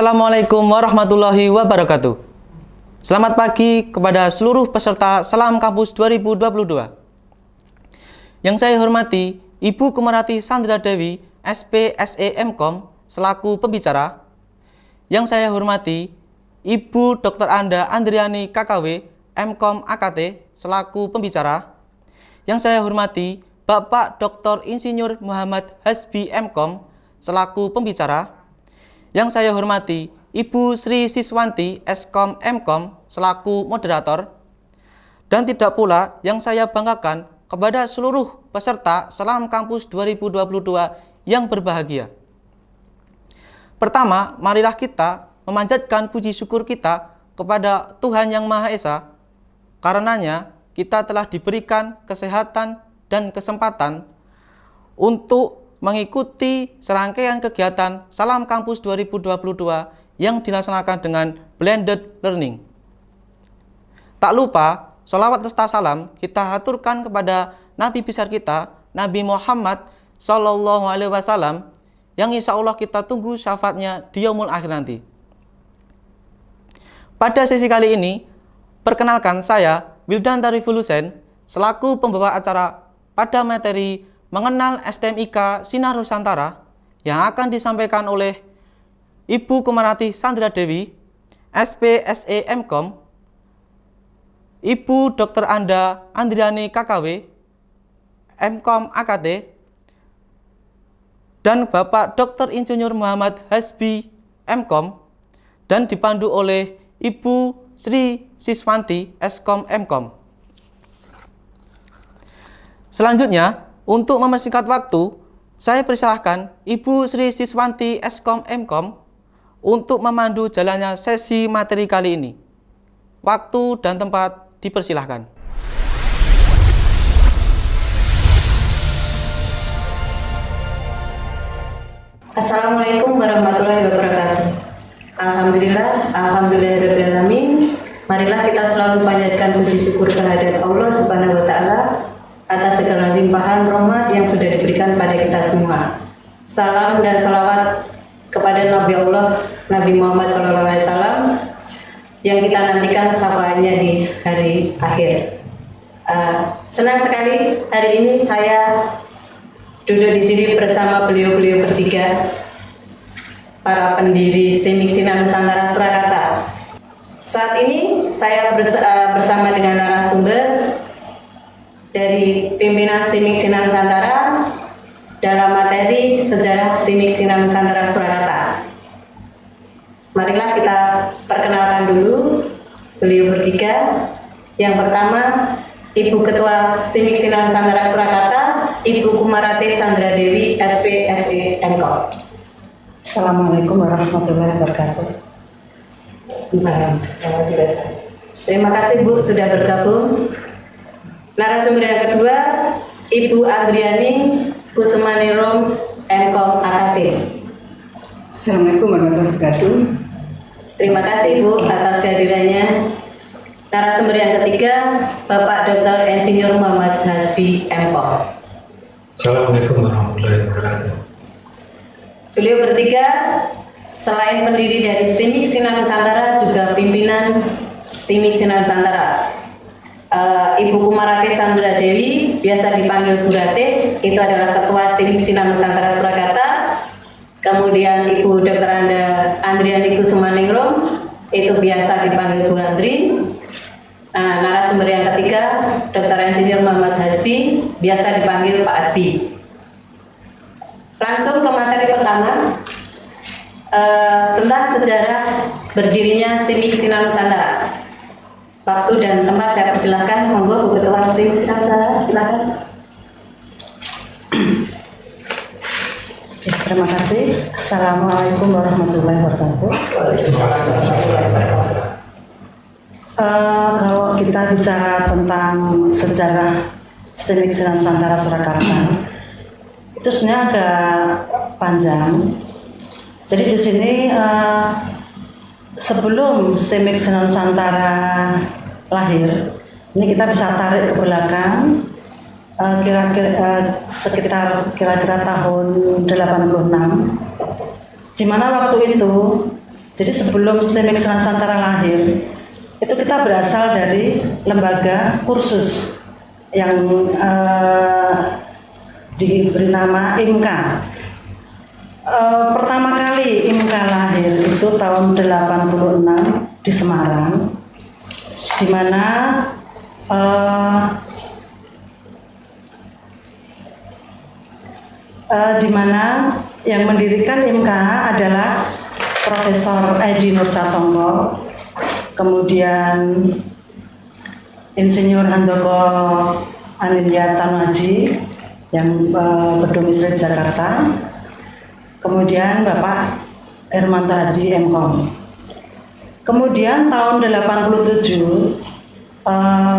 Assalamualaikum warahmatullahi wabarakatuh. Selamat pagi kepada seluruh peserta Salam Kampus 2022. Yang saya hormati Ibu Kumarati Sandra Dewi, SP.SE MKom, selaku pembicara. Yang saya hormati Ibu Dr. Anda Andriani KKW, MKom AKT, selaku pembicara. Yang saya hormati Bapak Dr. Insinyur Muhammad Hasbi MKom, selaku pembicara. Yang saya hormati Ibu Sri Siswanti Eskom MKom selaku moderator. Dan tidak pula yang saya banggakan kepada seluruh peserta Salam Kampus 2022 yang berbahagia. Pertama, marilah kita memanjatkan puji syukur kita kepada Tuhan Yang Maha Esa. Karenanya kita telah diberikan kesehatan dan kesempatan untuk mengikuti serangkaian kegiatan Salam Kampus 2022 yang dilaksanakan dengan blended learning. Tak lupa, sholawat serta salam kita haturkan kepada Nabi besar kita, Nabi Muhammad SAW, yang insya Allah kita tunggu syafaatnya di yaumul akhir nanti. Pada sesi kali ini, perkenalkan saya, Wildan Tariful Husain, selaku pembawa acara pada materi mengenal STMIK Sinar Nusantara yang akan disampaikan oleh Ibu Kumarati Sandra Dewi, SP.SE MKom, Ibu Dr. Anda Andriani KKW, MKom AKT, dan Bapak Dr. Insinyur Muhammad Hasbi MKom, dan dipandu oleh Ibu Sri Siswanti Eskom MKom. Selanjutnya, untuk mempersingkat waktu, saya persilahkan Ibu Sri Siswanti Eskom MKom untuk memandu jalannya sesi materi kali ini. Waktu dan tempat dipersilahkan. Assalamualaikum warahmatullahi wabarakatuh. Alhamdulillahirabbil alamin. Marilah kita selalu panjatkan puji syukur kehadirat Allah Subhanahu wa taala atas segala limpahan rahmat yang sudah diberikan pada kita semua. Salam dan salawat kepada Nabi Allah, Nabi Muhammad SAW, yang kita nantikan syafaatnya di hari akhir. Senang sekali hari ini saya duduk di sini bersama beliau-beliau bertiga, para pendiri STMIK Sinar Nusantara Surakarta. Saat ini saya bersama dengan narasumber dari pimpinan STMIK Sinar Nusantara dalam materi sejarah STMIK Sinar Nusantara Surakarta. Marilah kita perkenalkan dulu beliau bertiga. Yang pertama, Ibu Ketua STMIK Sinar Nusantara Surakarta, Ibu Kumarati Sandra Dewi, SP.SE MKom. Assalamualaikum warahmatullahi wabarakatuh. Terima kasih Bu sudah bergabung. Narasumber yang kedua, Ibu Andriani Kusumaningrum, MKom AKT. Assalamualaikum warahmatullahi wabarakatuh. Terima kasih Bu atas kehadirannya. Narasumber yang ketiga, Bapak Dr. Insinyur Muhammad Hasbi MKom. Assalamualaikum warahmatullahi wabarakatuh. Beliau bertiga selain pendiri dari STMIK Sinar Nusantara juga pimpinan STMIK Sinar Nusantara. Ibu Kumarati Sandra Dewi, biasa dipanggil Bu Rate, itu adalah Ketua STMIK Sinar Nusantara Surakarta. Kemudian Ibu Dr. Anda Andriani Kusumaningrum, itu biasa dipanggil Bu Andri. Narasumber yang ketiga, Dr. Insinyur Muhammad Hasbi, biasa dipanggil Pak Hasbi. Langsung ke materi pertama, tentang sejarah berdirinya STMIK Sinar Nusantara. Waktu dan tempat saya persilahkan, monggo Bu Ketua STMIK Sinar Nusantara, silakan. Terima kasih. Assalamualaikum warahmatullahi wabarakatuh. Kalau kita bicara tentang sejarah STMIK Sinar Nusantara Surakarta, itu sebenarnya agak panjang. Jadi di sini sebelum STMIK Sinar Nusantara lahir, ini kita bisa tarik ke belakang kira-kira tahun 86, di mana waktu itu Jadi sebelum STEM Excellence Nusantara lahir, itu kita berasal dari lembaga kursus yang diberi nama IMKA. Pertama kali IMKA lahir itu tahun 86 di Semarang, di mana yang mendirikan IMKA adalah Profesor Edi Nur Sasongko, kemudian Insinyur Handoko Anindya Tanuaji yang berdomisili di Jakarta, kemudian Bapak Hermanto Hadi MKom. Kemudian tahun 87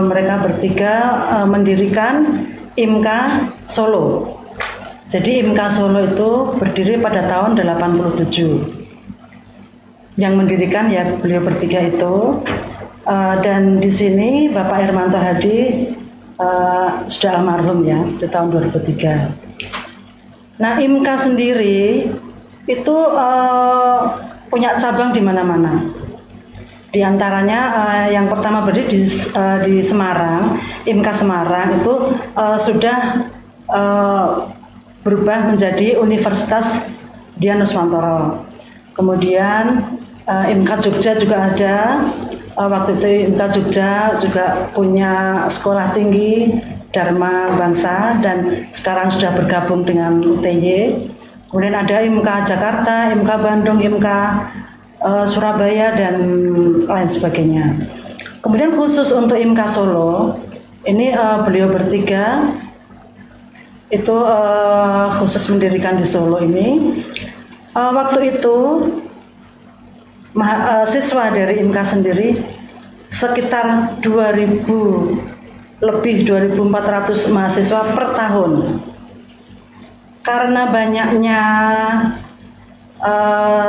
mereka bertiga mendirikan IMKA Solo. Jadi IMKA Solo itu berdiri pada tahun 87. Yang mendirikan ya beliau bertiga itu, dan di sini Bapak Hermanto Hadi sudah almarhum ya, di tahun 2003. Nah, IMKA sendiri itu punya cabang di mana-mana. Di antaranya yang pertama berdiri di Semarang, IMKA Semarang itu sudah berubah menjadi Universitas Dian Nuswantoro. Kemudian IMKA Jogja juga ada. Waktu itu IMKA Jogja juga punya sekolah tinggi Dharma Bangsa dan sekarang sudah bergabung dengan UTY. Kemudian ada IMKA Jakarta, IMKA Bandung, IMKA Surabaya dan lain sebagainya. Kemudian khusus untuk IMKA Solo, ini beliau bertiga itu khusus mendirikan di Solo ini. Waktu itu siswa dari IMKA sendiri sekitar 2.400 mahasiswa per tahun. Karena banyaknya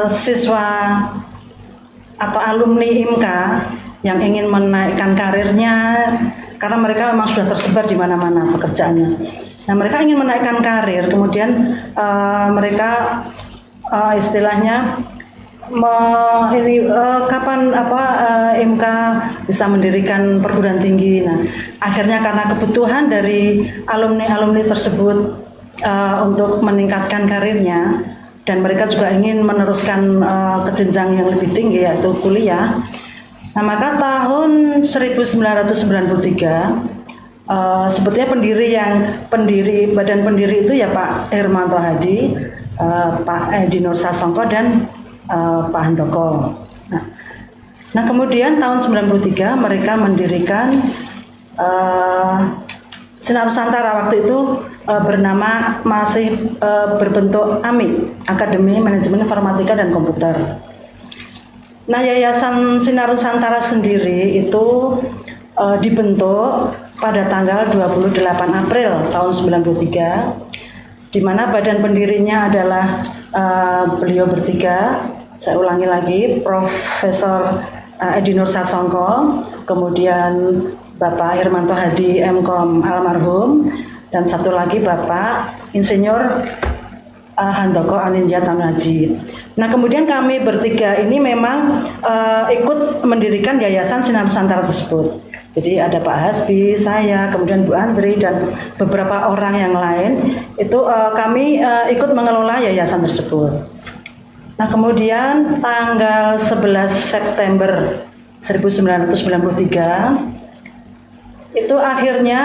siswa atau alumni IMKA yang ingin menaikkan karirnya, karena mereka memang sudah tersebar di mana-mana pekerjaannya. Nah, mereka ingin menaikkan karir, kemudian mereka istilahnya kapan IMKA bisa mendirikan perguruan tinggi. Nah, akhirnya karena kebutuhan dari alumni tersebut untuk meningkatkan karirnya, dan mereka juga ingin meneruskan ke jenjang yang lebih tinggi yaitu kuliah. Nah, maka tahun 1993 sebetulnya badan pendiri itu ya Pak Hermanto Hadi, Pak Edi Nur Sasongko dan Pak Handoko. Nah, kemudian tahun 93 mereka mendirikan Sinar Nusantara, waktu itu bernama masih berbentuk AMI, Akademi Manajemen Informatika dan Komputer. Nah, Yayasan Sinar Nusantara sendiri itu dibentuk pada tanggal 28 April tahun 93, di mana badan pendirinya adalah beliau bertiga. Saya ulangi lagi, Profesor Edi Nur Sasongko, kemudian Bapak Hermanto Hadi MKom almarhum, dan satu lagi Bapak Insinyur Handoko Anindya Tanuaji. Nah, kemudian kami bertiga ini memang ikut mendirikan Yayasan Sinar Nusantara tersebut. Jadi ada Pak Hasbi, saya, kemudian Bu Andri dan beberapa orang yang lain itu kami ikut mengelola yayasan tersebut. Nah, kemudian tanggal 11 September 1993 itu akhirnya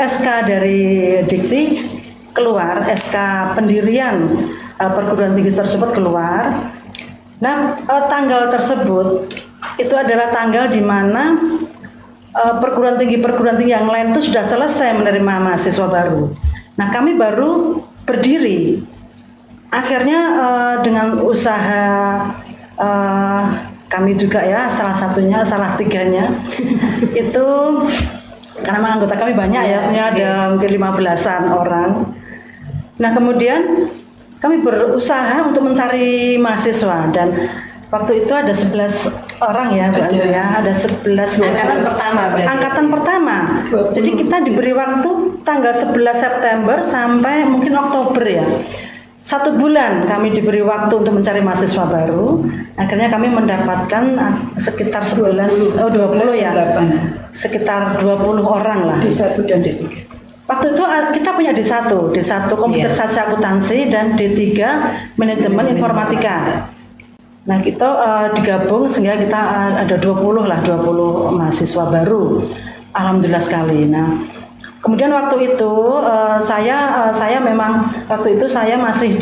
SK dari Dikti keluar, SK pendirian perguruan tinggi tersebut keluar. Nah, tanggal tersebut itu adalah tanggal di mana perguruan tinggi yang lain itu sudah selesai menerima mahasiswa baru. Nah, kami baru berdiri. Akhirnya dengan usaha kami juga ya, salah tiganya itu karena memang anggota kami banyak ya, sebenarnya ada mungkin 15-an orang. Nah, kemudian kami berusaha untuk mencari mahasiswa, dan waktu itu ada 11 orang ya, Bu Andri ya, ada 11 angkatan pertama. Jadi kita diberi waktu tanggal 11 September sampai mungkin Oktober ya. 1 bulan kami diberi waktu untuk mencari mahasiswa baru. Akhirnya kami mendapatkan sekitar 20 ya. Sekitar 20 orang lah. D1 dan D3. Waktu itu kita punya D1 komputerisasi akuntansi dan D3 manajemen informatika. Nah, kita digabung sehingga kita ada 20 mahasiswa baru. Alhamdulillah sekali. Nah, kemudian waktu itu saya memang waktu itu saya masih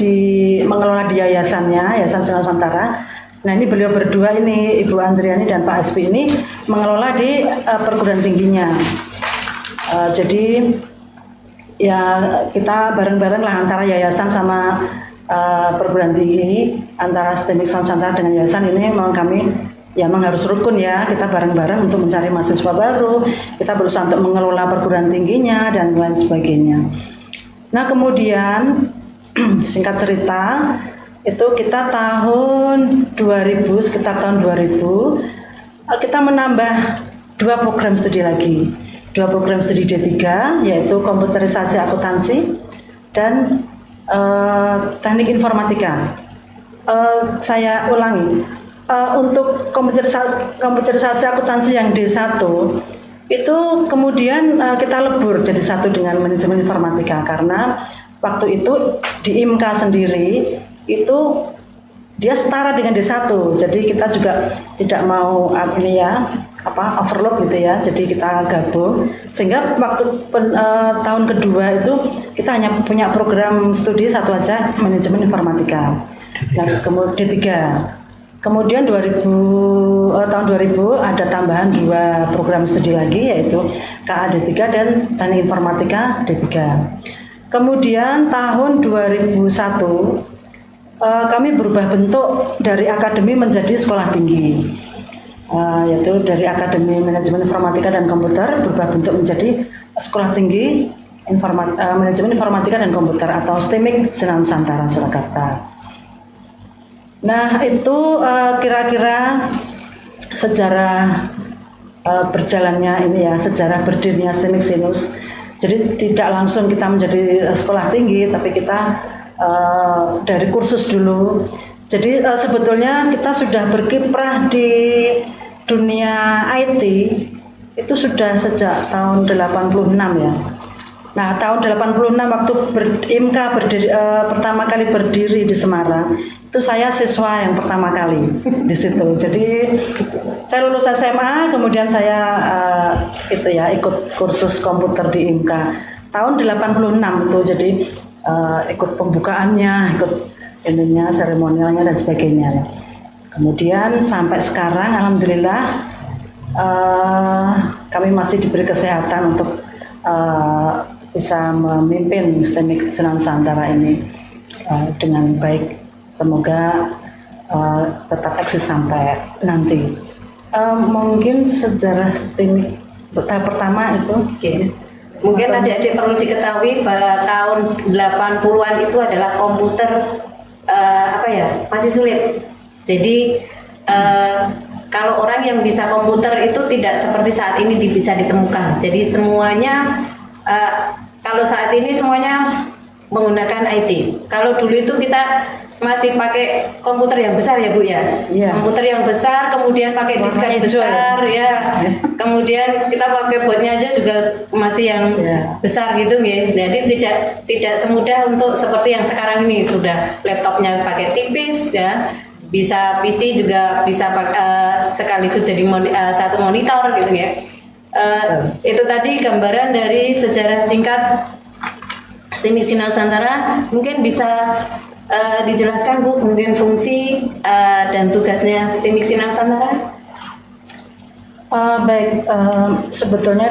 mengelola di yayasannya, Yayasan Sinar Nusantara. Nah, ini beliau berdua ini, Ibu Andriani dan Pak Hasbi ini mengelola di perguruan tingginya. Jadi ya kita bareng-bareng lah antara yayasan sama perguruan tinggi, antara STMIK Nusantara dengan yayasan ini memang kami ya memang harus rukun ya, kita bareng-bareng untuk mencari mahasiswa baru, kita berusaha untuk mengelola perguruan tingginya dan lain sebagainya. Nah, kemudian singkat cerita itu kita sekitar tahun 2000 kita menambah 2 program studi lagi, 2 program studi D3 yaitu komputerisasi akuntansi dan teknik informatika. Saya ulangi, untuk komputerisasi akuntansi yang D1 itu kemudian kita lebur jadi satu dengan manajemen informatika karena waktu itu di IMKA sendiri itu dia setara dengan D1, jadi kita juga tidak mau overload gitu ya, jadi kita gabung sehingga waktu tahun kedua itu kita hanya punya program studi satu aja, manajemen informatika. Nah, kemudian D3. Kemudian tahun 2000 ada tambahan 2 program studi lagi yaitu KA D3 dan teknik informatika D3. Kemudian tahun 2001 kami berubah bentuk dari akademi menjadi sekolah tinggi. Yaitu dari Akademi Manajemen Informatika dan Komputer berubah bentuk menjadi Sekolah Tinggi Manajemen Informatika dan Komputer atau STMIK Sinar Nusantara Surakarta. Nah, itu kira-kira sejarah berjalannya ini ya, sejarah berdirinya STMIK Sinus. Jadi tidak langsung kita menjadi sekolah tinggi, tapi kita dari kursus dulu. Jadi sebetulnya kita sudah berkiprah di dunia IT itu sudah sejak tahun 86 ya. Nah, tahun 86 waktu IMKA pertama kali berdiri di Semarang, itu saya siswa yang pertama kali di situ. Jadi saya lulus SMA, kemudian saya ikut kursus komputer di IMKA tahun 86 itu. Jadi ikut pembukaannya, ikut seremonialnya dan sebagainya. Kemudian sampai sekarang alhamdulillah kami masih diberi kesehatan untuk bisa memimpin STMIK Sinar Nusantara ini dengan baik. Semoga tetap eksis sampai nanti. Mungkin sejarah STMIK tahap pertama itu mungkin adik-adik perlu diketahui bahwa tahun 80-an itu adalah komputer masih sulit. Jadi kalau orang yang bisa komputer itu tidak seperti saat ini bisa ditemukan. Jadi semuanya kalau saat ini semuanya menggunakan IT. Kalau dulu itu kita masih pakai komputer yang besar ya Bu ya. Yeah. Komputer yang besar, kemudian pakai disket besar ya. Kemudian kita pakai boardnya aja juga masih yang besar gitu ya. Jadi tidak semudah untuk seperti yang sekarang ini, sudah laptopnya pakai tipis ya. Bisa PC juga bisa sekaligus jadi satu monitor gitu ya. Itu tadi gambaran dari sejarah singkat STMIK Sinar Nusantara. Mungkin bisa dijelaskan Bu, kemudian fungsi dan tugasnya STMIK Sinar Nusantara. Baik, sebetulnya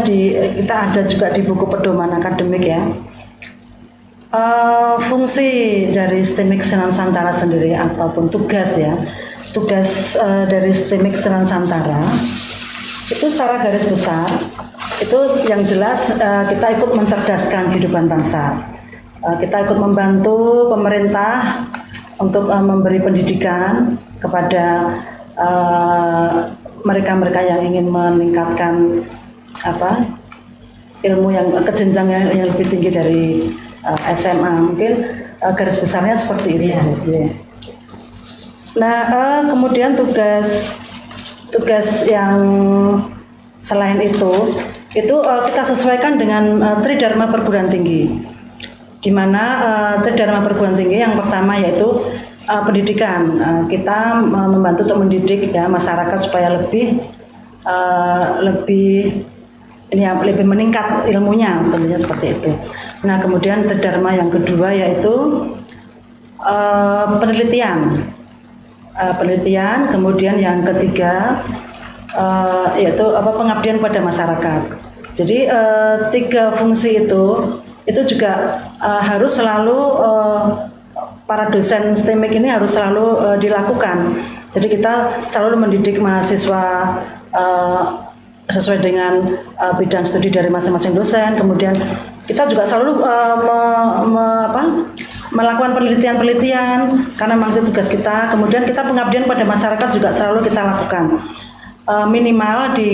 kita ada juga di buku pedoman akademik ya. Fungsi dari STMIK Sinar Nusantara sendiri ataupun tugas dari STMIK Sinar Nusantara itu secara garis besar itu yang jelas kita ikut mencerdaskan kehidupan bangsa. Kita ikut membantu pemerintah untuk memberi pendidikan kepada mereka-mereka yang ingin meningkatkan ilmu yang kejenjang yang lebih tinggi dari SMA. Mungkin garis besarnya seperti itu. Ya. Nah, kemudian tugas yang selain itu kita sesuaikan dengan Tridharma Perguruan Tinggi, di mana Tridharma Perguruan Tinggi yang pertama yaitu pendidikan. Kita membantu untuk mendidik ya masyarakat supaya lebih meningkat ilmunya, tentunya seperti itu. Nah, kemudian Tridharma yang kedua yaitu penelitian, kemudian yang ketiga yaitu pengabdian pada masyarakat. Jadi 3 fungsi itu juga harus selalu para dosen STEMIK ini harus selalu dilakukan. Jadi kita selalu mendidik mahasiswa sesuai dengan bidang studi dari masing-masing dosen. Kemudian kita juga selalu melakukan penelitian karena memang itu tugas kita. Kemudian kita pengabdian pada masyarakat juga selalu kita lakukan, minimal di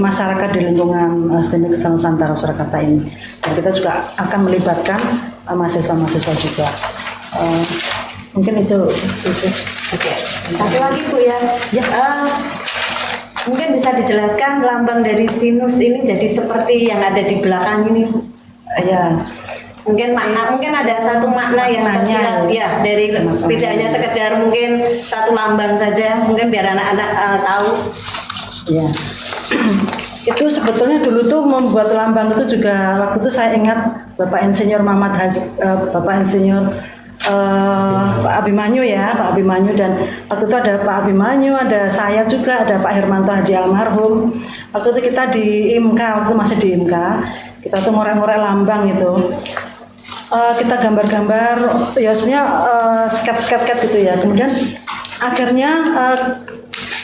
masyarakat di lingkungan STEMIK Nusantara Surakarta ini. Dan kita juga akan melibatkan mahasiswa-mahasiswa juga. Mungkin itu khusus. Oke. Satu lagi Bu ya. Mungkin bisa dijelaskan lambang dari sinus ini jadi seperti yang ada di belakang ini Bu. Ya. Mungkin ada satu makna yang tersirat ya dari tidak hanya sekedar mungkin satu lambang saja, mungkin biar anak-anak tahu. Ya. Itu sebetulnya dulu tuh membuat lambang itu juga waktu itu saya ingat Bapak Insinyur Muhammad Bapak Insinyur Pak Abimanyu ya, Pak Abimanyu, dan waktu itu ada Pak Abimanyu, ada saya juga, ada Pak Hermanto Hadi almarhum. Waktu itu kita di IMKA, waktu masih di IMKA, kita tuh ngorek-ngorek lambang itu. Kita gambar-gambar, ya sebenarnya sketch gitu ya. Kemudian akhirnya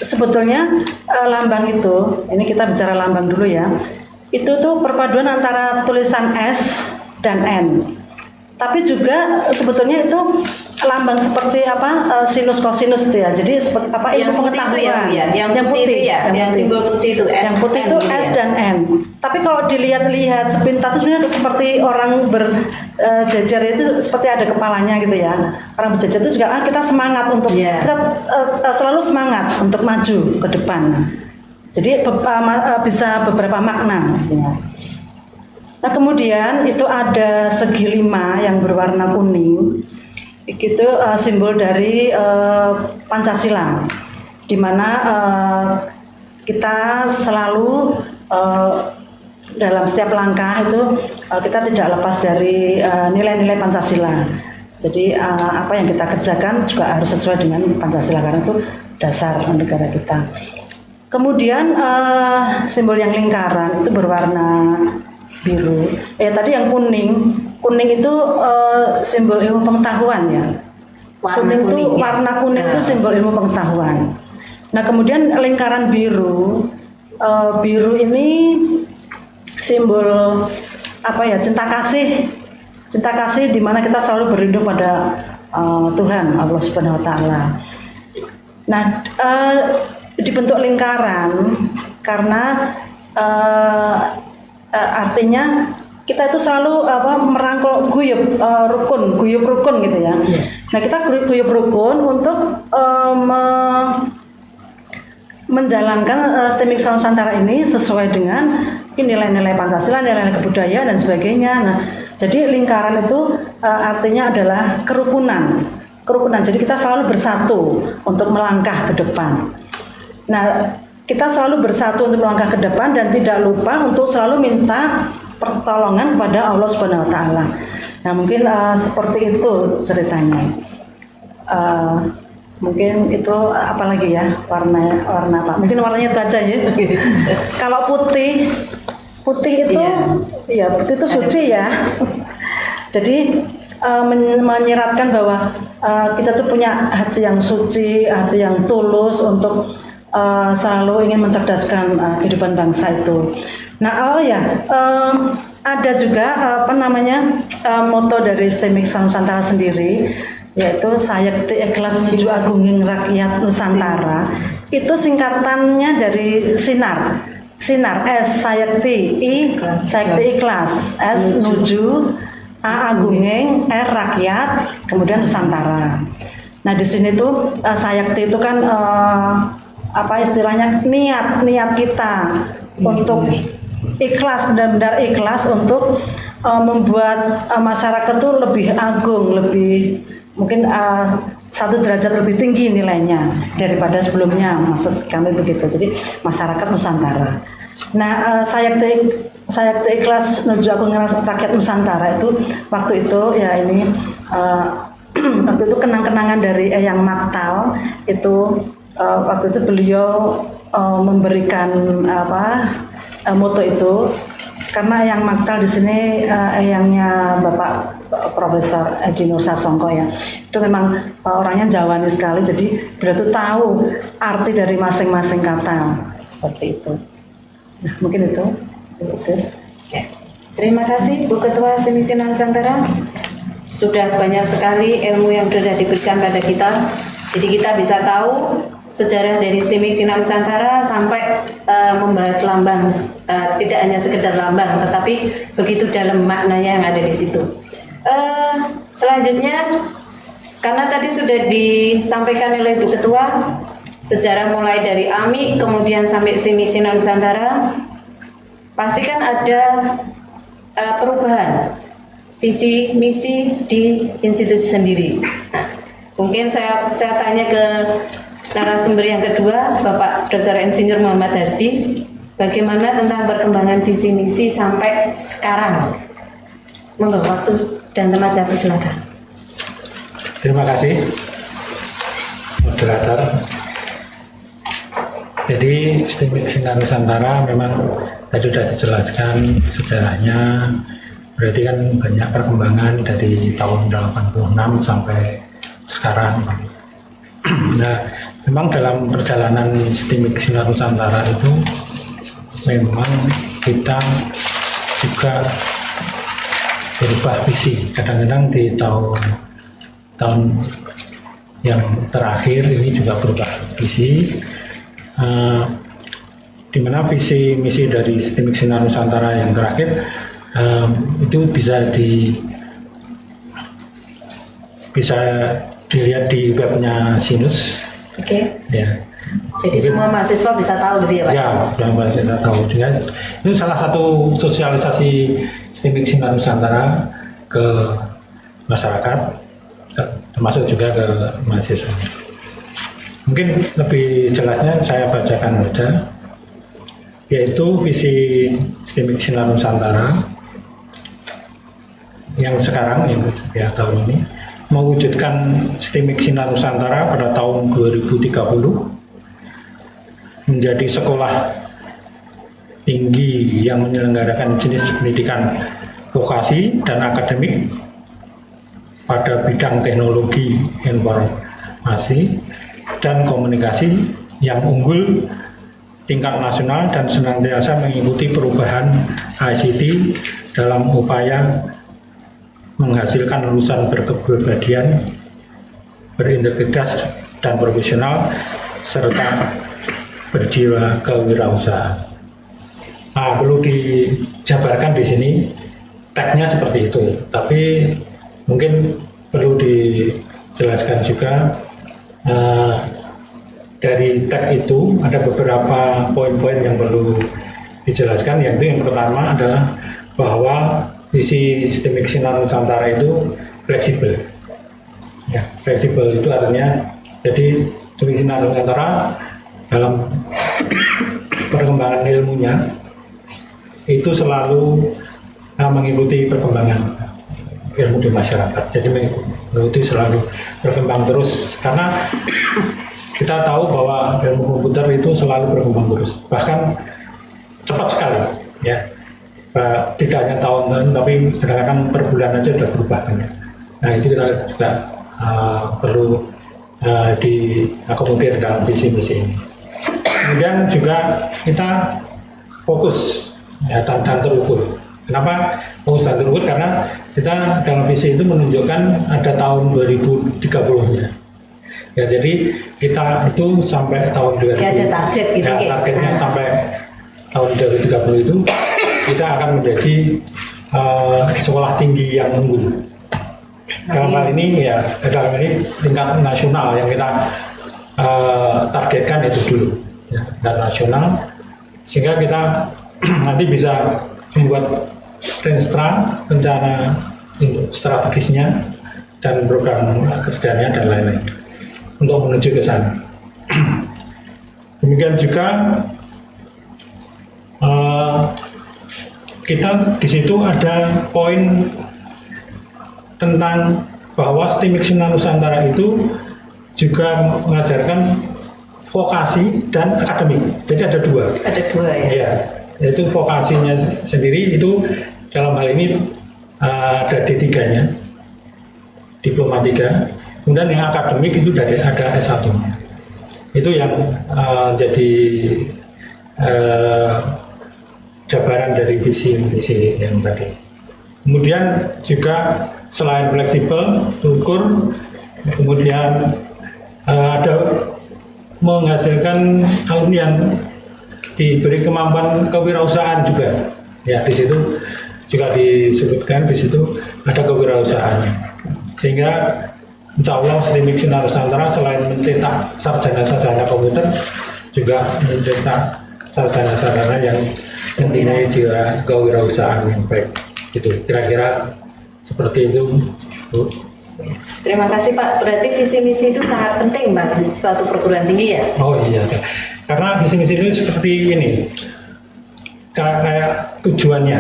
sebetulnya lambang itu, ini kita bicara lambang dulu ya. Itu tuh perpaduan antara tulisan S dan N. Tapi juga sebetulnya itu lambang seperti sinus kosinus itu ya. Jadi seperti ilmu pengetahuan. Yang putih yang simbol putih itu S. Yang putih itu S dan N. Tapi kalau dilihat-lihat sepintas itu sebenarnya seperti orang berjajar itu seperti ada kepalanya gitu ya. Orang berjajar itu juga kita semangat untuk kita selalu semangat untuk maju ke depan. Jadi bisa beberapa makna. Ya. Nah, kemudian itu ada segi 5 yang berwarna kuning. Itu simbol dari Pancasila, di mana kita selalu dalam setiap langkah itu kita tidak lepas dari nilai-nilai Pancasila. Jadi apa yang kita kerjakan juga harus sesuai dengan Pancasila karena itu dasar negara kita. Kemudian simbol yang lingkaran itu berwarna biru. Tadi yang kuning itu simbol ilmu pengetahuan ya. Warna kuning itu simbol ilmu pengetahuan. Nah, kemudian lingkaran biru ini simbol cinta kasih di mana kita selalu berlindung pada Tuhan Allah Subhanahu wa taala. Nah, dibentuk lingkaran karena artinya kita itu selalu merangkul guyup rukun gitu ya. Nah, kita guyup rukun untuk menjalankan STEMIK Nusantara ini sesuai dengan nilai-nilai Pancasila, nilai-nilai kebudayaan dan sebagainya. Nah, jadi lingkaran itu artinya adalah kerukunan. Jadi kita selalu bersatu untuk melangkah ke depan. Nah, kita selalu bersatu untuk melangkah ke depan dan tidak lupa untuk selalu minta pertolongan kepada Allah Subhanahu wa taala. Nah, mungkin seperti itu ceritanya. Mungkin itu apalagi ya, warna apa? Mungkin warnanya itu aja ya. Kalau putih itu putih itu suci ya. Jadi menyiratkan bahwa kita tuh punya hati yang suci, hati yang tulus untuk selalu ingin mencerdaskan kehidupan bangsa itu. Nah, ada juga moto dari STEMIK Nusantara sendiri, yaitu Sayekti Ikhlas Menuju Agunging Rakyat Nusantara. Itu singkatannya dari Sinar S Sayekti Ikhlas S Nuju A Agunging, R Rakyat, kemudian Nusantara. Nah di sini tuh Sayakti itu kan apa istilahnya niat kita untuk ikhlas, benar-benar ikhlas untuk membuat masyarakat tuh lebih agung, lebih mungkin satu derajat lebih tinggi nilainya daripada sebelumnya, maksud kami begitu. Jadi masyarakat Nusantara. Nah Sayakti ikhlas menuju agung rakyat Nusantara itu waktu itu ya ini waktu itu kenang-kenangan dari Eyang Maktal itu waktu itu beliau memberikan moto itu karena Eyang Maktal di sini eyangnya Bapak Profesor Edi Nur Sasongko ya, itu memang orangnya Jawani sekali, jadi beliau tuh tahu arti dari masing-masing kata seperti itu. Nah, mungkin itu, Bu Sis. Terima kasih Bu Ketua STIMIK Sinar Nusantara. Sudah banyak sekali ilmu yang sudah diberikan pada kita. Jadi kita bisa tahu sejarah dari STIMIK Sinar Nusantara sampai membahas lambang, tidak hanya sekedar lambang, tetapi begitu dalam maknanya yang ada di situ. Selanjutnya, karena tadi sudah disampaikan oleh Bu Ketua, sejarah mulai dari AMI kemudian sampai STIMIK Sinar Nusantara, pastikan ada perubahan visi misi di institusi sendiri. Nah, mungkin saya tanya ke narasumber yang kedua, Bapak Dr. Insinyur Muhammad Hasbi, bagaimana tentang perkembangan visi misi sampai sekarang? Monggo, waktu dan tempat saya persilakan. Terima kasih, moderator. Jadi STIMIK Sinar Nusantara memang tadi sudah dijelaskan sejarahnya, berarti kan banyak perkembangan dari tahun 86 sampai sekarang. Nah, memang dalam perjalanan STIMIK Sinar Nusantara itu memang kita juga berubah visi. Kadang-kadang di tahun yang terakhir ini juga berubah visi. Di mana visi misi dari STIMIK Sinar Nusantara yang terakhir itu bisa dilihat di webnya Sinus. Oke. Ya. Jadi semua mahasiswa bisa tahu gitu ya Pak? Ya, sudah mahasiswa tahu. Itu salah satu sosialisasi STIMIK Sinar Nusantara ke masyarakat, termasuk juga ke mahasiswa. Mungkin lebih jelasnya saya bacakan saja, yaitu visi STIMIK Sinar Nusantara yang sekarang ya tahun ini mewujudkan STIMIK Sinar Nusantara pada tahun 2030 menjadi sekolah tinggi yang menyelenggarakan jenis pendidikan vokasi dan akademik pada bidang teknologi informasi dan komunikasi yang unggul tingkat nasional dan senantiasa mengikuti perubahan ICT dalam upaya menghasilkan lulusan berkepribadian, berintegritas dan profesional serta berjiwa kewirausahaan. Nah, perlu dijabarkan di sini tagnya seperti itu, tapi mungkin perlu dijelaskan juga dari tag itu ada beberapa poin-poin yang perlu dijelaskan. Yaitu yang pertama adalah bahwa visi STIMIK Sinar Nusantara itu fleksibel. Ya, fleksibel itu artinya jadi STIMIK Sinar Nusantara dalam perkembangan ilmunya itu selalu mengikuti perkembangan ilmu di masyarakat. Jadi mengikuti selalu berkembang terus, karena kita tahu bahwa ilmu komputer itu selalu berkembang terus, bahkan cepat sekali ya. Tidak hanya tahun-tahun, tapi kadang-kadang per bulan aja sudah berubah kan ya. Nah, itu kita juga perlu diakomodir dalam visi-misi ini. Kemudian juga kita fokus ya, dan terukur. Kenapa fokus dan terukur? Karena kita dalam visi itu menunjukkan ada tahun 2030-nya. Ya, jadi kita itu sampai tahun 2030. Ya, ada target gitu ya, targetnya sampai tahun 2030 itu kita akan menjadi sekolah tinggi yang unggul. Dalam hal ini tingkat nasional yang kita targetkan itu dulu, ya, tingkat nasional, sehingga kita nanti bisa membuat rencana strategisnya dan program kerjanya dan lain-lain untuk menuju ke sana. Demikian juga kita di situ ada poin tentang bahwa STIMIK Sinar Nusantara itu juga mengajarkan vokasi dan akademik. Jadi ada dua. Ada dua ya. Ya, yaitu vokasinya sendiri itu dalam hal ini ada D3-nya, diploma 3. Kemudian yang akademik itu ada S1-nya. Itu yang jadi jabaran dari visi yang tadi. Kemudian juga selain fleksibel, terukur, kemudian ada menghasilkan alumni yang diberi kemampuan kewirausahaan juga. Ya, di situ juga disebutkan di situ ada kewirausahaannya. Sehingga insya Allah STIMIK Sinar Nusantara selain mencetak sarjana-sarjana komputer juga mencetak sarjana-sarjana yang mempunyai jiwa kewirausahaan yang baik. Gitu, kira-kira seperti itu, Bu. Terima kasih Pak. Berarti visi misi itu sangat penting bagi suatu perguruan tinggi ya? Oh iya, karena visi misi itu seperti ini, kayak tujuannya,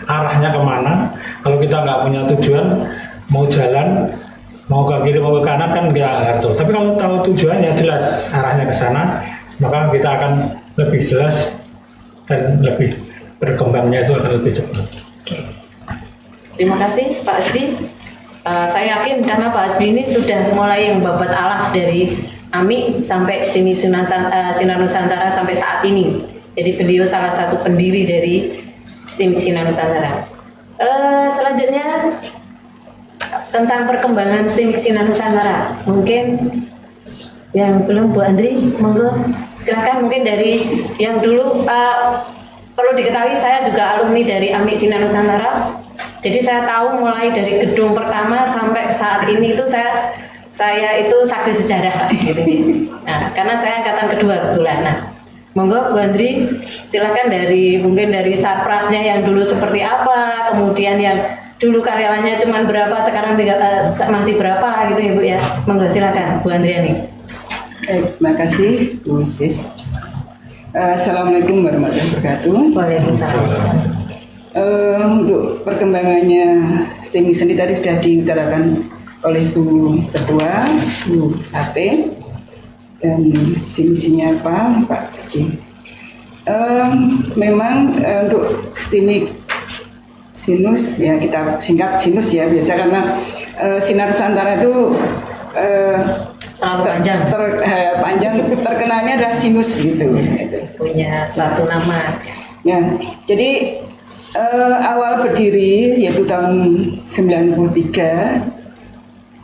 arahnya kemana. Kalau kita nggak punya tujuan, mau jalan, mau ke kiri, mau ke kanan kan nggak tahu. Tapi kalau tahu tujuannya jelas arahnya ke sana, maka kita akan lebih jelas dan lebih berkembangnya itu akan lebih cepat. Terima kasih Pak Asbi. Saya yakin karena Pak Asbi ini sudah mulai membabat alas dari AMI sampai STIMIK Sinar Nusantara sampai saat ini. Jadi beliau salah satu pendiri dari STIMIK Sinar Nusantara. Selanjutnya tentang perkembangan STIMIK Sinar Nusantara. Mungkin yang belum Bu Andri, monggo silakan mungkin dari yang dulu. Perlu diketahui saya juga alumni dari AMI Sinar Nusantara. Jadi saya tahu mulai dari gedung pertama sampai saat ini itu saya itu saksi sejarah gitu. Nah, karena saya angkatan kedua kebetulan. Nah, monggo Bu Andri silakan mungkin dari sarprasnya yang dulu seperti apa, kemudian yang dulu karyawannya cuma berapa, sekarang masih berapa gitu ya Bu ya. Monggo silakan Bu Andriani. Terima kasih Bu Sis. Assalamualaikum warahmatullahi wabarakatuh. Waalaikumsalam. Untuk perkembangannya STIMIK sendiri tadi sudah diutarakan oleh Bu Ketua, Bu Ate, dan misinya apa, Pak Rizky. Memang untuk STIMIK Sinus, ya kita singkat Sinus ya biasa, karena Sinar Nusantara itu panjang. Panjang terkenalnya adalah Sinus gitu. Punya satu nama. Ya, jadi awal berdiri yaitu tahun 93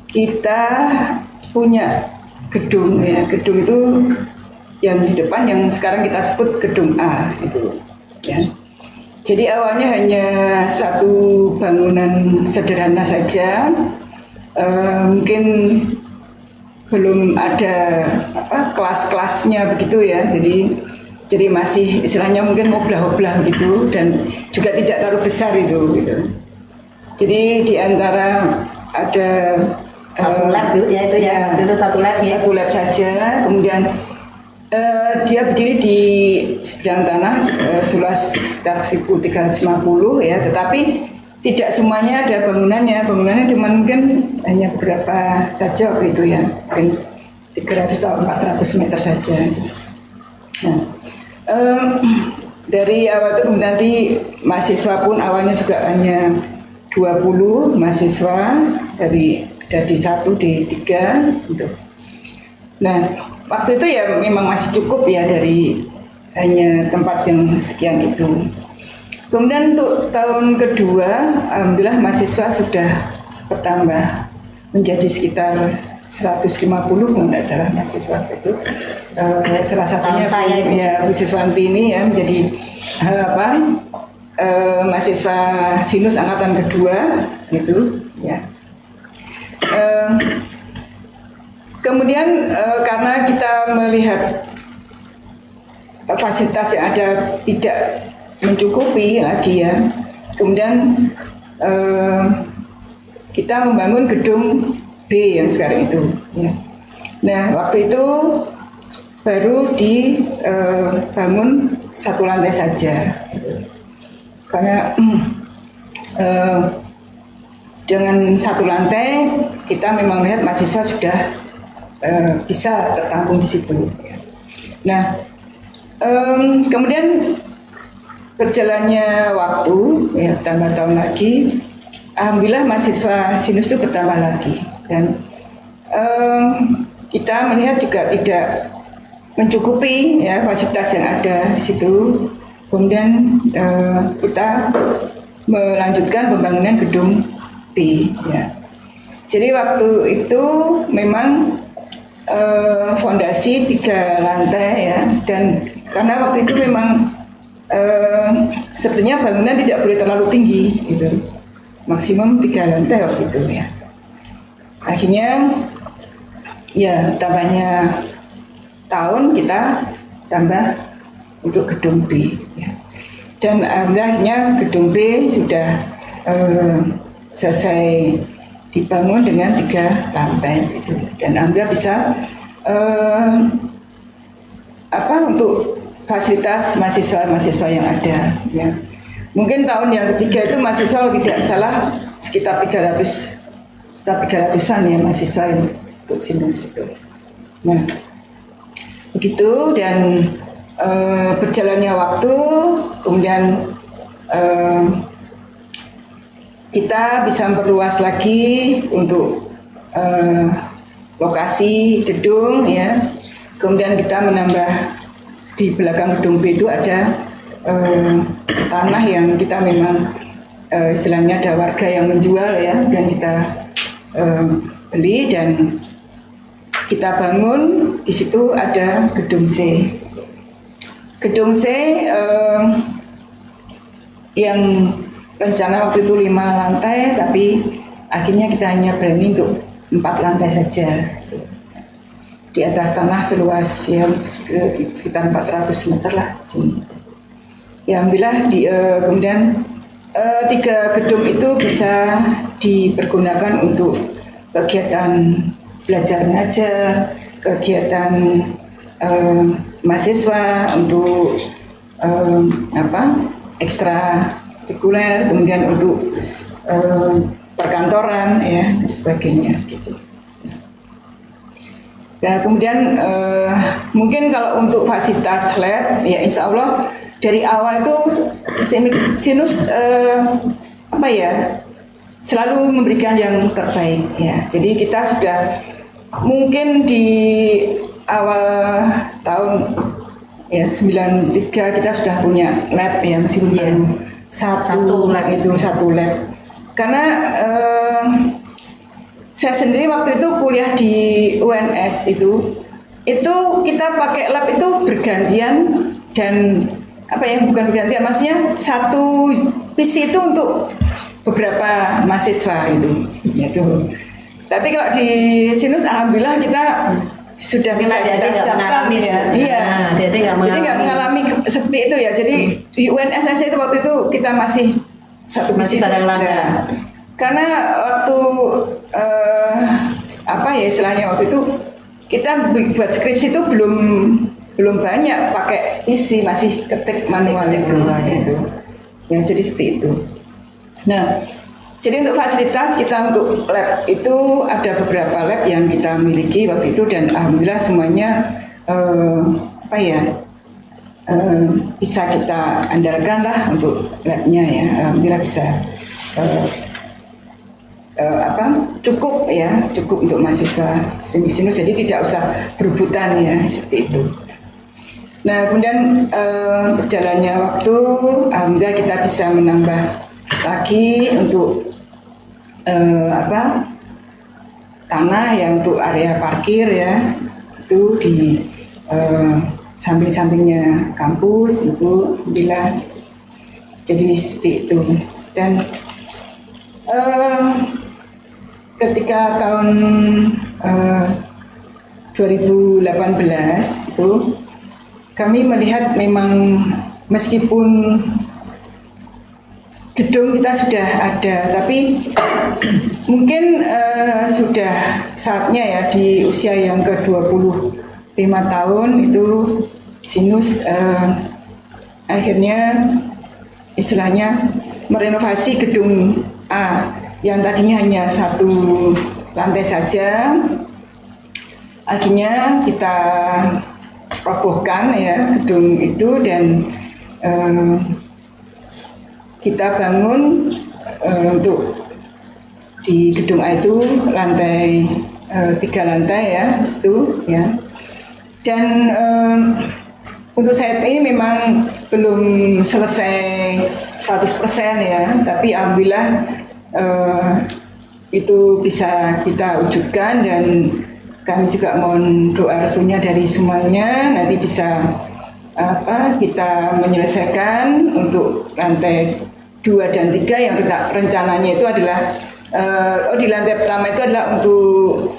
kita punya gedung ya. Gedung itu yang di depan yang sekarang kita sebut gedung A itu ya. Jadi awalnya hanya satu bangunan sederhana saja. Mungkin belum ada kelas-kelasnya begitu ya, jadi masih istilahnya mungkin oblah-oblah gitu, dan juga tidak terlalu besar itu gitu. Jadi di antara ada Satu lab ya itu ya, itu satu lab ya. Satu lab saja, kemudian dia berdiri di sebidang tanah seluas sekitar 1.350 ya, tetapi tidak semuanya ada bangunannya. Bangunannya cuma mungkin hanya beberapa saja waktu itu ya, mungkin 300 atau 400 meter saja. Nah, dari awal itu kemudian nanti mahasiswa pun awalnya juga hanya 20 mahasiswa dari 1 di 3 gitu. Nah, waktu itu ya memang masih cukup ya dari hanya tempat yang sekian itu. Kemudian untuk tahun kedua, alhamdulillah mahasiswa sudah bertambah menjadi sekitar 150 kalau tidak salah mahasiswa itu. Salah satunya saya Bu Siswanti ini ya menjadi mahasiswa Sinus angkatan kedua gitu ya. Kemudian karena kita melihat fasilitas yang ada tidak mencukupi lagi ya, kemudian kita membangun gedung B yang sekarang itu ya. Nah waktu itu baru dibangun 1 lantai saja karena dengan 1 lantai kita memang lihat mahasiswa sudah bisa tertampung di situ. Nah, kemudian berjalannya waktu, ya tambah tahun lagi, alhamdulillah mahasiswa Sinus itu bertambah lagi dan kita melihat juga tidak mencukupi ya fasilitas yang ada di situ. Kemudian kita melanjutkan pembangunan gedung B. Ya. Jadi waktu itu memang fondasi 3 lantai ya, dan karena waktu itu memang sebenarnya bangunan tidak boleh terlalu tinggi gitu, maksimum 3 lantai waktu itu ya. Akhirnya ya tambahnya tahun kita tambah untuk gedung B ya. Dan akhirnya gedung B sudah selesai dibangun dengan 3 lantai gitu. Dan alhamdulillah bisa untuk fasilitas mahasiswa yang ada ya. Mungkin tahun yang ketiga itu mahasiswa tidak salah sekitar 300-an ya mahasiswa yang untuk Sinus itu. Nah begitu, dan berjalannya waktu kemudian kita bisa memperluas lagi untuk lokasi gedung ya. Kemudian kita menambah di belakang gedung B itu ada tanah yang kita memang istilahnya ada warga yang menjual ya, dan kita beli dan kita bangun. Di situ ada gedung C. Gedung C yang rencana waktu itu 5 lantai, tapi akhirnya kita hanya berani untuk 4 lantai saja. Di atas tanah seluas ya sekitar 400 meter lah sini. Ya alhamdulillah kemudian 3 gedung itu bisa dipergunakan untuk kegiatan belajar mengajar, kegiatan mahasiswa untuk ekstra kurikuler, kemudian untuk perkantoran ya dan sebagainya gitu. Dan kemudian mungkin kalau untuk fasilitas lab ya insya Allah dari awal itu Sinus selalu memberikan yang terbaik ya. Jadi kita sudah mungkin di awal tahun ya 93 kita sudah punya lab ya, meskipun baru satu lab. Karena saya sendiri waktu itu kuliah di UNS itu kita pakai lab itu bergantian, dan bukan bergantian, maksudnya satu PC itu untuk beberapa mahasiswa gitu. Tapi kalau di Sinus alhamdulillah kita sudah bisa kita siapkan ya. Iya. Jadi nggak mengalami seperti itu ya. Jadi di UNS saja itu waktu itu kita masih satu PC barang langka. Karena waktu istilahnya waktu itu kita buat skripsi itu belum banyak pakai PC, masih ketik manual itu. Ya jadi seperti itu. Nah, jadi untuk fasilitas kita untuk lab itu ada beberapa lab yang kita miliki waktu itu, dan alhamdulillah semuanya bisa kita andalkan lah untuk labnya ya. Alhamdulillah bisa cukup untuk mahasiswa Sinus, jadi tidak usah berebutan ya seperti itu. Nah kemudian berjalannya waktu alhamdulillah kita bisa menambah lagi untuk tanah yang untuk area parkir ya, itu di samping-sampingnya kampus itu alhamdulillah. Jadi seperti itu. Dan ketika tahun 2018 itu kami melihat memang meskipun gedung kita sudah ada, tapi mungkin sudah saatnya ya di usia yang ke-25 tahun itu Sinus akhirnya istilahnya merenovasi gedung A yang tadinya hanya 1 lantai saja. Akhirnya kita robohkan ya gedung itu dan kita bangun untuk di gedung A itu lantai 3 lantai ya itu ya. Dan untuk saat ini memang belum selesai 100% ya, tapi alhamdulillah itu bisa kita wujudkan dan kami juga mohon doa restunya dari semuanya nanti bisa kita menyelesaikan untuk lantai 2 dan 3 yang rencananya itu adalah di lantai pertama itu adalah untuk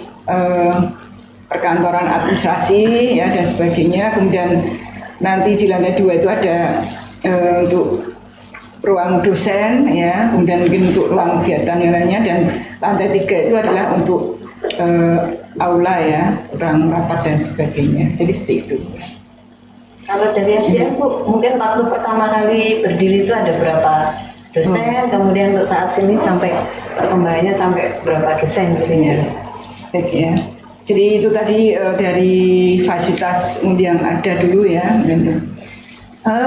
perkantoran administrasi ya dan sebagainya. Kemudian nanti di lantai 2 itu ada untuk ruang dosen ya, kemudian mungkin untuk ruang kegiatan yang lainnya, dan lantai 3 itu adalah untuk aula ya, ruang rapat dan sebagainya. Jadi seperti itu. Kalau dari SDM Bu, mungkin waktu pertama kali berdiri itu ada berapa dosen, kemudian untuk saat sini sampai perkembangannya sampai berapa dosen gitu ya? Baik ya. Jadi itu tadi dari fasilitas yang ada dulu ya.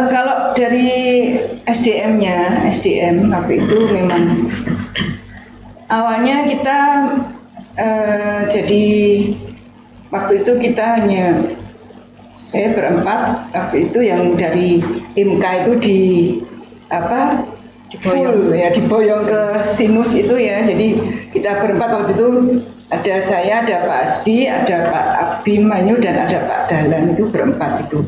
Kalau dari SDM-nya, SDM waktu itu memang awalnya kita jadi waktu itu kita hanya saya berempat waktu itu yang dari IMKA itu diboyong ke Sinus itu ya. Jadi kita berempat waktu itu, ada saya, ada Pak Asbi, ada Pak Abimanyu dan ada Pak Dahlan, itu berempat itu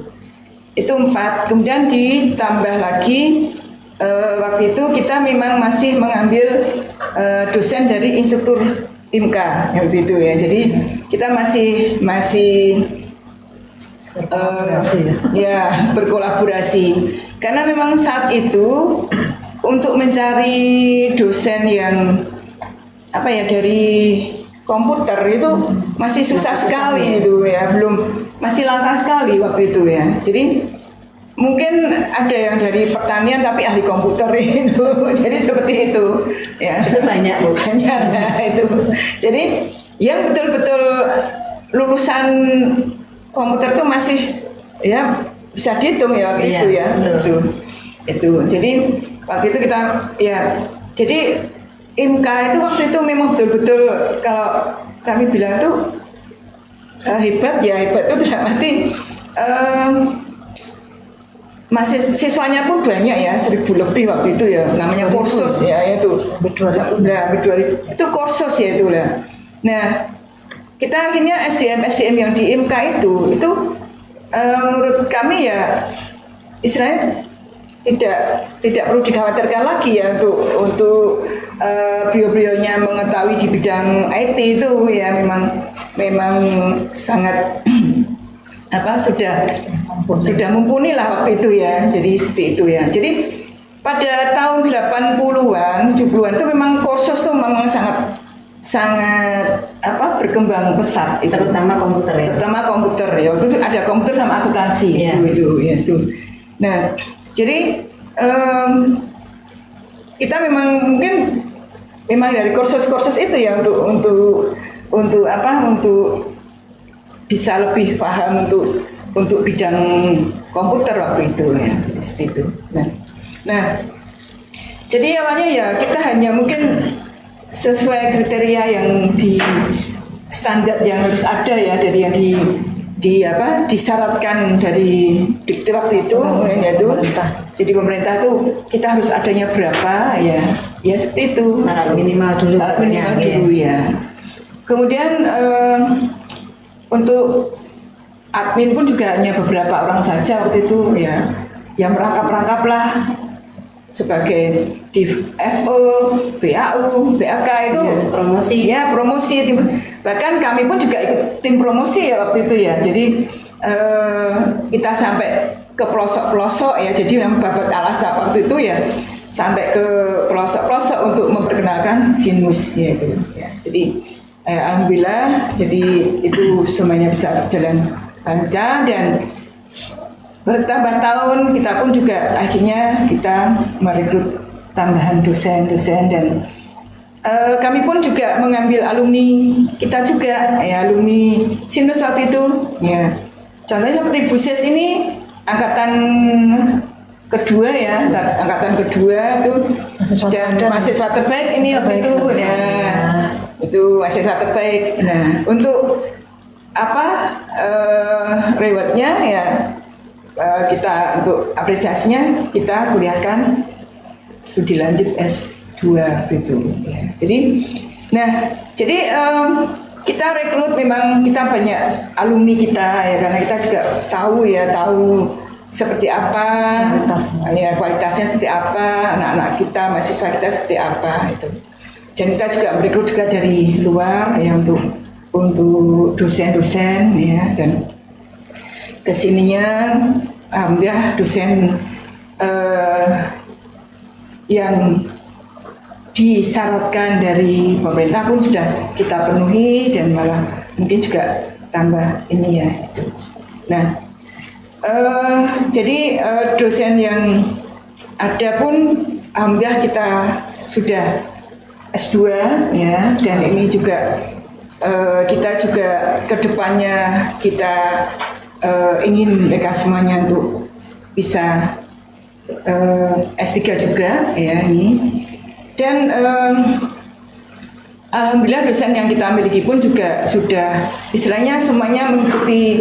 4. Kemudian ditambah lagi waktu itu kita memang masih mengambil dosen dari instruktur IMKA waktu itu ya. Jadi kita masih berkolaborasi karena memang saat itu untuk mencari dosen yang dari komputer itu masih susah sekali itu ya, masih langka sekali waktu itu ya. Jadi mungkin ada yang dari pertanian tapi ahli komputer itu, jadi seperti itu ya. Itu banyak Bu. Banyak itu. Jadi yang betul-betul lulusan komputer tuh masih ya bisa dihitung ya waktu itu ya. Itu. Jadi waktu itu kita ya, jadi IMKA itu waktu itu memang betul-betul kalau kami bilang tuh hebat itu tidak mati. Masih siswanya pun banyak ya, 1.000 lebih waktu itu ya, namanya kursus ya itu. Itu kursus ya itu lah. Nah, kita akhirnya SDM yang di IMKA itu menurut kami ya istilahnya tidak perlu dikhawatirkan lagi ya untuk beliau-beliaunya mengetahui di bidang IT itu ya, memang sangat sudah mumpuni lah waktu itu ya. Jadi seperti itu ya. Jadi pada tahun 80-an, 70-an itu memang kursus tuh memang sangat berkembang pesat itu. Terutama komputer ya. Terutama komputer ya. Waktu itu ada komputer sama akuntansi itu. Nah, jadi kita memang mungkin dari kursus-kursus itu ya untuk bisa lebih paham untuk bidang komputer waktu itu ya, jadi seperti itu. Nah, jadi awalnya ya kita hanya mungkin sesuai kriteria yang di standar yang harus ada ya, dari yang disyaratkan dari dikti waktu itu, yaitu jadi pemerintah tuh kita harus adanya berapa ya seperti itu. Syarat minimal dulu. Ya. Kemudian untuk admin pun juga hanya beberapa orang saja waktu itu ya, yang merangkap lah sebagai di FO, BAU, BAK itu promosi. Ya, promosi tim. Bahkan kami pun juga ikut tim promosi ya waktu itu ya. Jadi kita sampai ke pelosok-pelosok ya. Jadi memang Babat Al-Azhar waktu itu ya sampai ke pelosok-pelosok untuk memperkenalkan sinus ya itu. Ya. Jadi alhamdulillah jadi itu semuanya bisa berjalan lancar dan bertambah tahun kita pun juga akhirnya kita merekrut tambahan dosen-dosen dan kami pun juga mengambil alumni kita juga ya alumni sinus waktu itu ya contohnya seperti Bu Ses ini angkatan kedua ya angkatan kedua itu dan mahasiswa terbaik ini waktu itu ya itu mahasiswa terbaik. Nah untuk apa rewardnya ya kita untuk apresiasinya kita kuliahkan studi lanjut S2 itu ya. Jadi kita rekrut memang kita banyak alumni kita ya karena kita juga tahu seperti apa kualitasnya seperti apa anak-anak kita mahasiswa kita seperti apa itu. Dan kita juga merekrut juga dari luar ya untuk dosen-dosen ya dan kesininya alhamdulillah dosen yang disyaratkan dari pemerintah pun sudah kita penuhi dan malah mungkin juga tambah ini ya. Nah jadi dosen yang ada pun alhamdulillah kita sudah S2 ya dan ini juga kita juga kedepannya kita ingin mereka semuanya untuk bisa S3 juga ya ini dan alhamdulillah dosen yang kita miliki pun juga sudah istilahnya semuanya mengikuti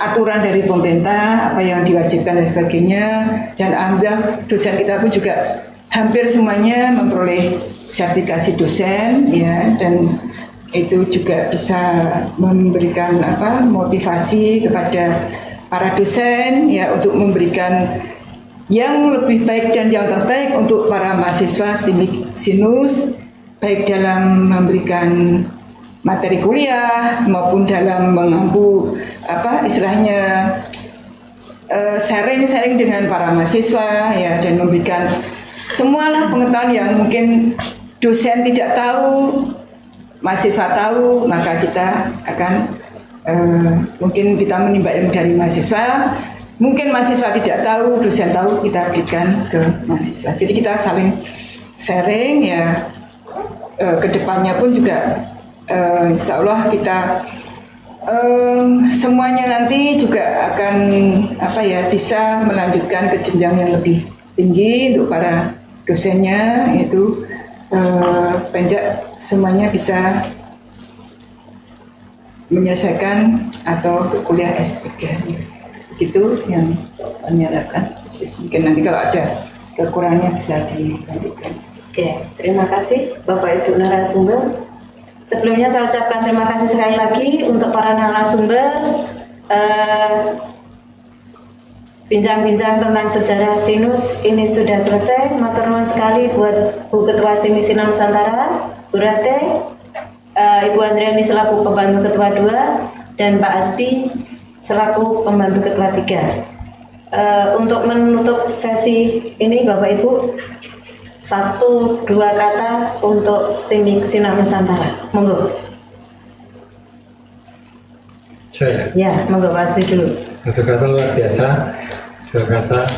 aturan dari pemerintah apa yang diwajibkan dan sebagainya dan alhamdulillah dosen kita pun juga hampir semuanya memperoleh sertifikasi dosen ya dan itu juga bisa memberikan motivasi kepada para dosen ya untuk memberikan yang lebih baik dan yang terbaik untuk para mahasiswa sinus baik dalam memberikan materi kuliah maupun dalam mengampu istilahnya sharing dengan para mahasiswa ya dan memberikan semualah pengetahuan yang mungkin dosen tidak tahu mahasiswa tahu maka kita akan mungkin kita menimba ilmu dari mahasiswa mungkin mahasiswa tidak tahu dosen tahu kita berikan ke mahasiswa jadi kita saling sharing ya kedepannya pun juga insya Allah kita semuanya nanti juga akan bisa melanjutkan ke jenjang yang lebih tinggi untuk para dosennya yaitu pendek semuanya bisa menyelesaikan atau untuk kuliah S3 itu yang kami harapkan mungkin nanti kalau ada kekurangannya bisa dilanjutkan. Oke, terima kasih Bapak Ibu narasumber. Sebelumnya saya ucapkan terima kasih sekali lagi untuk para narasumber bincang-bincang tentang sejarah sinus ini sudah selesai. Matur nuwun sekali buat Bu Ketua STIMIK Sinar Nusantara, Bu Rate, Ibu Andriani selaku pembantu Ketua 2 dan Pak Aspi selaku pembantu Ketua 3. Untuk menutup sesi ini Bapak Ibu 1-2 kata untuk STIMIK Sinar Nusantara. Monggo. Saya. Ya, monggo Pak Aspi dulu. Satu kata luar biasa, 2 kata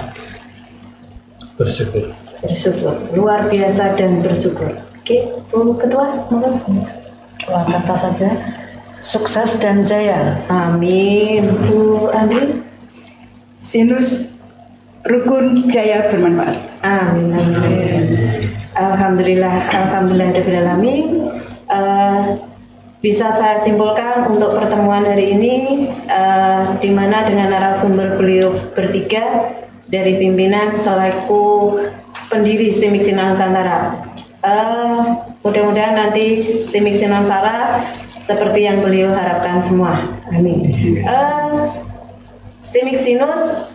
bersyukur. Bersyukur, luar biasa dan bersyukur. Oke, Bu Ketua, monggo. 2 kata saja, sukses dan jaya. Amin. Bu Andri. Sinus rukun jaya bermanfaat. Amin. Alhamdulillah, rabbil alamin. Bisa saya simpulkan untuk pertemuan hari ini di mana dengan narasumber beliau bertiga dari pimpinan selaku pendiri STIMIK Sinar Nusantara. Mudah-mudahan nanti STIMIK Sinar Nusantara seperti yang beliau harapkan semua. Amin. STIMIK Sinus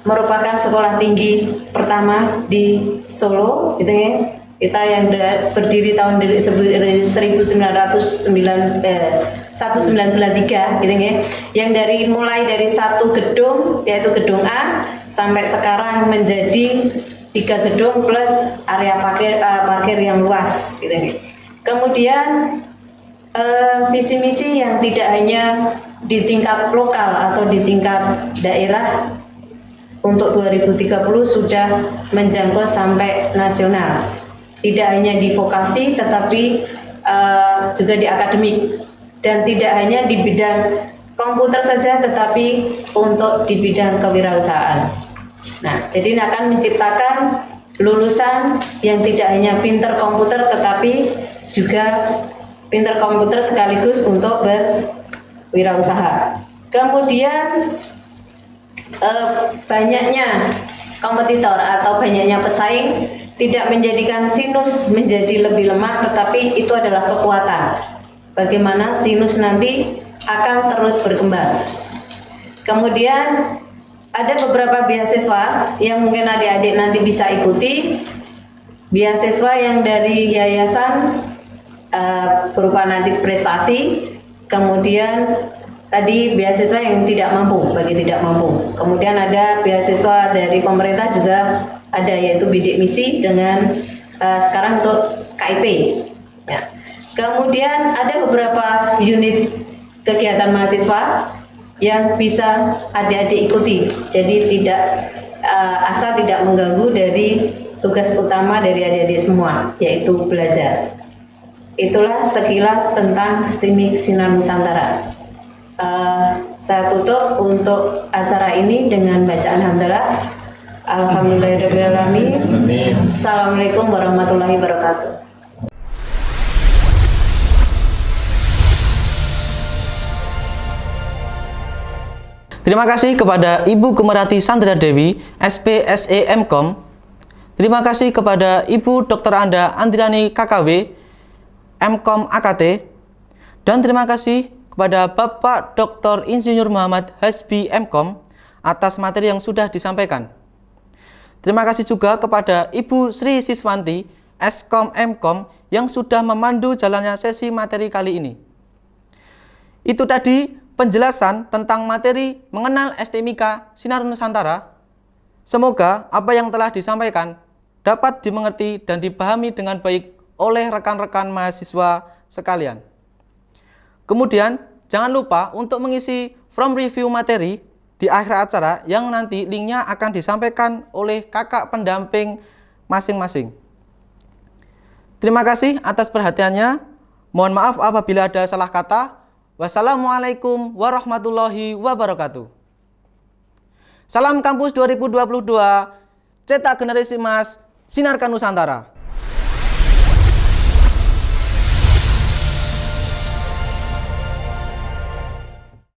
merupakan sekolah tinggi pertama di Solo, gitu ya. Kita yang berdiri tahun 1993, gitu ya. Yang mulai dari satu gedung, yaitu gedung A, sampai sekarang menjadi 3 gedung plus area parkir yang luas, gitu ya. Kemudian visi misi yang tidak hanya di tingkat lokal atau di tingkat daerah, untuk 2030 sudah menjangkau sampai nasional. Tidak hanya di vokasi tetapi juga di akademik, dan tidak hanya di bidang komputer saja tetapi untuk di bidang kewirausahaan. Nah, jadi ini akan menciptakan lulusan yang tidak hanya pinter komputer tetapi juga pinter komputer sekaligus untuk berwirausaha. Kemudian banyaknya kompetitor atau banyaknya pesaing tidak menjadikan sinus menjadi lebih lemah, tetapi itu adalah kekuatan. Bagaimana sinus nanti akan terus berkembang. Kemudian ada beberapa beasiswa yang mungkin adik-adik nanti bisa ikuti. Beasiswa yang dari yayasan berupa nanti prestasi, kemudian tadi beasiswa yang tidak mampu, bagi tidak mampu. Kemudian ada beasiswa dari pemerintah juga ada, yaitu bidik misi dengan sekarang untuk KIP. Ya. Kemudian ada beberapa unit kegiatan mahasiswa yang bisa adik-adik ikuti. Jadi asal tidak mengganggu dari tugas utama dari adik-adik semua, yaitu belajar. Itulah sekilas tentang STIMIK Sinar Nusantara. Saya tutup untuk acara ini dengan bacaan hamdalah. Alhamdulillahirrahmanirrahim. Assalamualaikum warahmatullahi wabarakatuh. Terima kasih kepada Ibu Kumarati Sandra Dewi, SPSE MKom. Terima kasih kepada Ibu Dr. Anda Andirani KKW, MKom AKT. Dan terima kasih kepada Bapak Dr. Insinyur Muhammad Hasbi MKom atas materi yang sudah disampaikan. Terima kasih juga kepada Ibu Sri Siswanti, Eskom MKom, yang sudah memandu jalannya sesi materi kali ini. Itu tadi penjelasan tentang materi mengenal STMIK Sinar Nusantara. Semoga apa yang telah disampaikan dapat dimengerti dan dipahami dengan baik oleh rekan-rekan mahasiswa sekalian. Kemudian, jangan lupa untuk mengisi form review materi di akhir acara yang nanti linknya akan disampaikan oleh kakak pendamping masing-masing. Terima kasih atas perhatiannya. Mohon maaf apabila ada salah kata. Wassalamualaikum warahmatullahi wabarakatuh. Salam Kampus 2022, cetak generasi emas, sinarkan Nusantara.